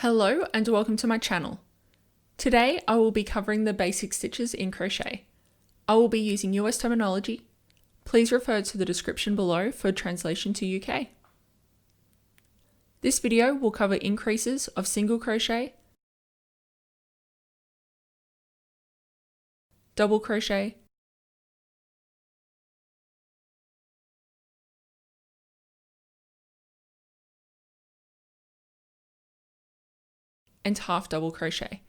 Hello and welcome to my channel. Today I will be covering the basic stitches in crochet. I will be using US terminology. Please refer to the description below for translation to UK. This video will cover increases of single crochet, double crochet, and half double crochet.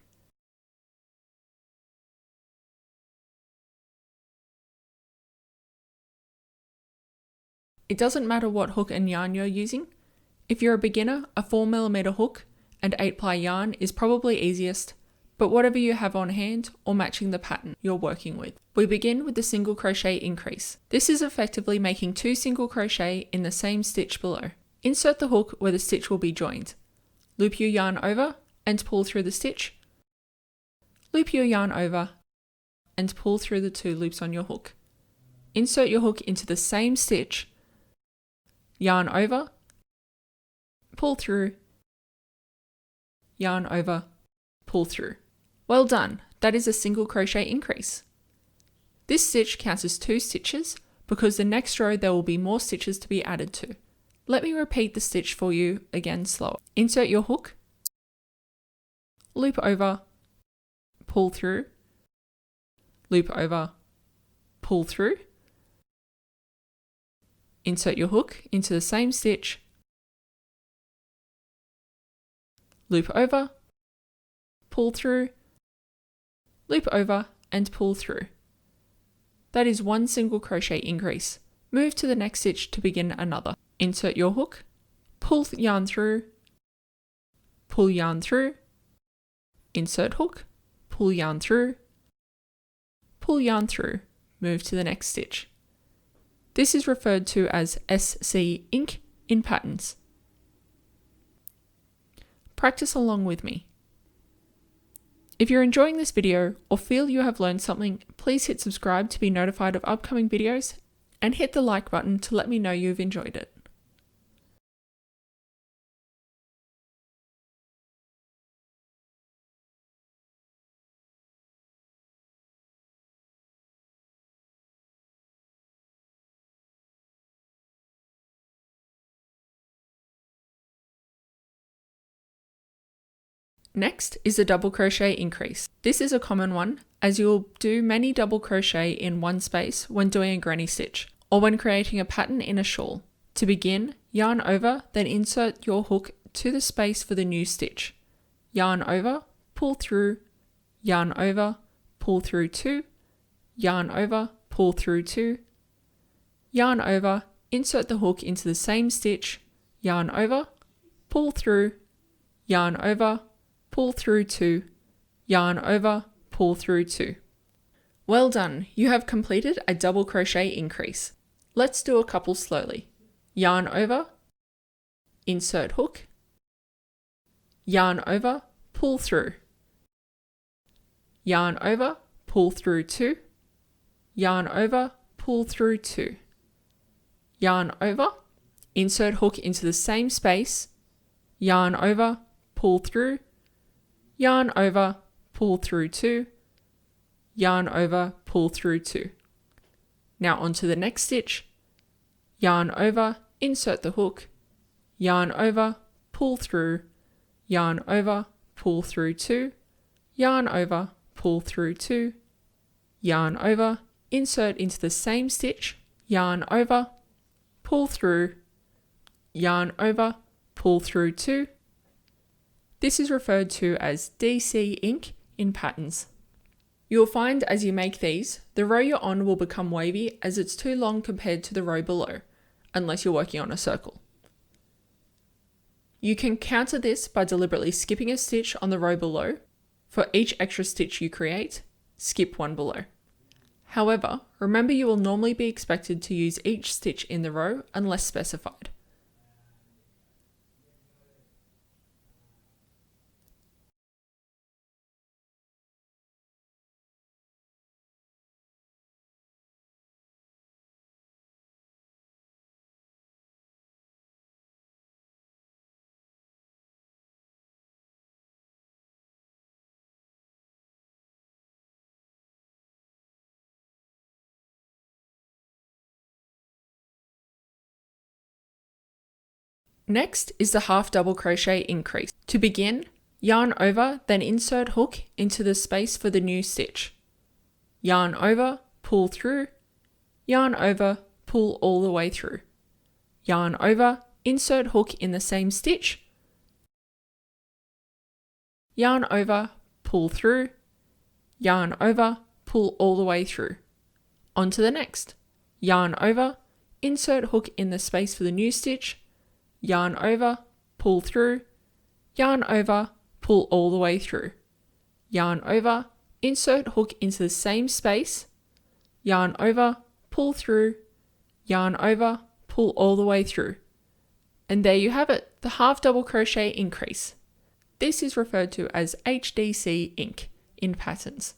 It doesn't matter what hook and yarn you're using. If you're a beginner, a 4mm hook and 8-ply yarn is probably easiest, but whatever you have on hand or matching the pattern you're working with. We begin with the single crochet increase. This is effectively making 2 single crochet in the same stitch below. Insert the hook where the stitch will be joined. Loop your yarn over and pull through the stitch. Loop your yarn over and pull through the 2 loops on your hook. Insert your hook into the same stitch, yarn over, pull through, yarn over, pull through. Well done, that is a single crochet increase. This stitch counts as 2 stitches because the next row there will be more stitches to be added to. Let me repeat the stitch for you again slower. Insert your hook, loop over, pull through, loop over, pull through, insert your hook into the same stitch, loop over, pull through, loop over and pull through. That is 1 single crochet increase. Move to the next stitch to begin another. Insert your hook, pull yarn through, pull yarn through, insert hook, pull yarn through, pull yarn through, move to the next stitch. This is referred to as SCInc in patterns. Practice along with me. If you're enjoying this video or feel you have learned something, please hit subscribe to be notified of upcoming videos and hit the like button to let me know you've enjoyed it. Next is a double crochet increase. This is a common one as you'll do many double crochet in one space when doing a granny stitch or when creating a pattern in a shawl. To begin, yarn over, then insert your hook to the space for the new stitch. Yarn over, pull through, yarn over, pull through 2, yarn over, pull through 2, yarn over, insert the hook into the same stitch, yarn over, pull through, yarn over, pull through 2, yarn over, pull through 2. Well done, you have completed a double crochet increase. Let's do a couple slowly. Yarn over, insert hook, yarn over, pull through, yarn over, pull through 2, yarn over, pull through 2, yarn over, insert hook into the same space, yarn over, pull through, yarn over, pull through 2, yarn over, pull through 2. Now onto the next stitch, yarn over, insert the hook, yarn over, pull through, yarn over, pull through 2, yarn over, pull through 2, yarn over, insert into the same stitch, yarn over, pull through, yarn over, pull through 2. This is referred to as DCInc in patterns. You'll find as you make these, the row you're on will become wavy as it's too long compared to the row below, unless you're working on a circle. You can counter this by deliberately skipping a stitch on the row below. For each extra stitch you create, skip one below. However, remember you will normally be expected to use each stitch in the row unless specified. Next is the half double crochet increase. To begin, yarn over, then insert hook into the space for the new stitch. Yarn over, pull through, yarn over, pull all the way through. Yarn over, insert hook in the same stitch. Yarn over, pull through, yarn over, pull all the way through. On to the next. Yarn over, insert hook in the space for the new stitch, yarn over, pull through, yarn over, pull all the way through. Yarn over, insert hook into the same space, yarn over, pull through, yarn over, pull all the way through. And there you have it, the half double crochet increase. This is referred to as HDCInc in patterns.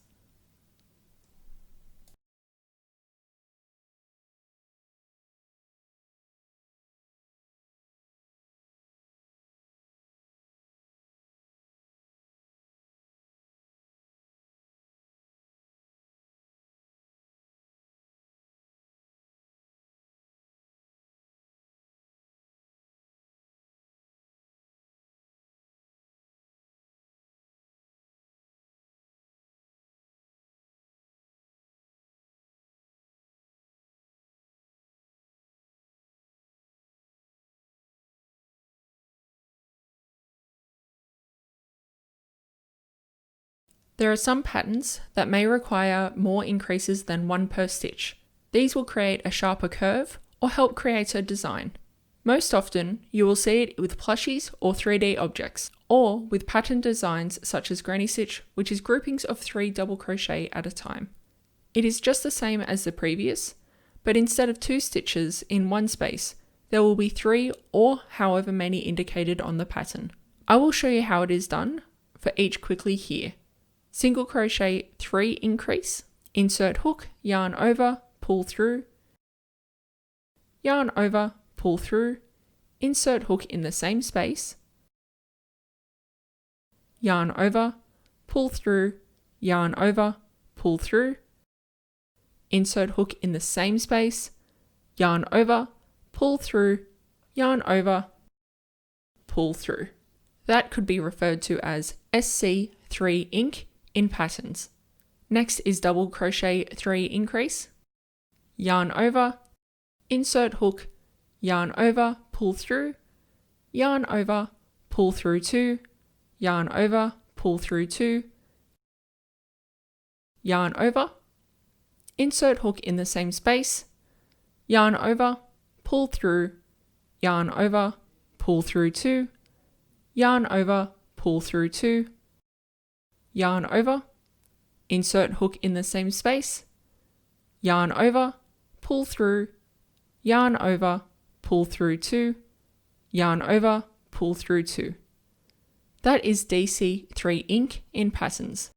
There are some patterns that may require more increases than one per stitch. These will create a sharper curve or help create a design. Most often, you will see it with plushies or 3D objects, or with pattern designs such as granny stitch, which is groupings of 3 double crochet at a time. It is just the same as the previous, but instead of 2 stitches in one space, there will be 3 or however many indicated on the pattern. I will show you how it is done for each quickly here. Single crochet 3 increase, insert hook, yarn over, pull through, yarn over, pull through, insert hook in the same space, yarn over, pull through, yarn over, pull through, insert hook in the same space, yarn over, pull through, yarn over, pull through. That could be referred to as SCInc in patterns. Next is double crochet 3 increase, yarn over, insert hook, yarn over, pull through, yarn over, pull through 2, yarn over, pull through 2, yarn over, insert hook in the same space, yarn over, pull through, yarn over, pull through 2, yarn over, pull through 2, yarn over, insert hook in the same space, yarn over, pull through, yarn over, pull through 2, yarn over, pull through 2. That is DC3Inc in patterns.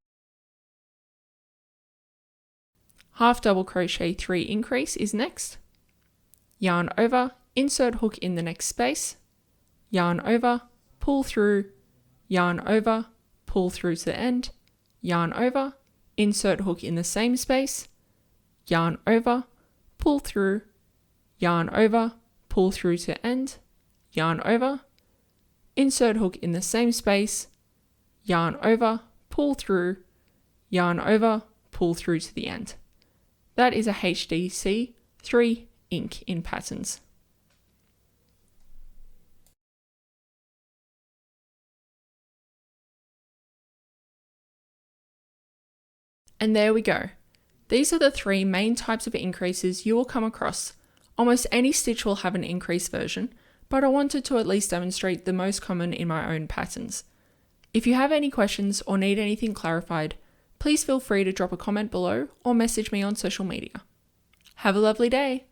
Half double crochet 3 increase is next. Yarn over, insert hook in the next space, yarn over, pull through, yarn over, pull through to the end, yarn over, insert hook in the same space, yarn over, pull through, yarn over, pull through to end, yarn over, insert hook in the same space, yarn over, pull through, yarn over, pull through to the end. That is a HDC3Inc in patterns. And there we go. These are the 3 main types of increases you will come across. Almost any stitch will have an increase version, but I wanted to at least demonstrate the most common in my own patterns. If you have any questions or need anything clarified, please feel free to drop a comment below or message me on social media. Have a lovely day!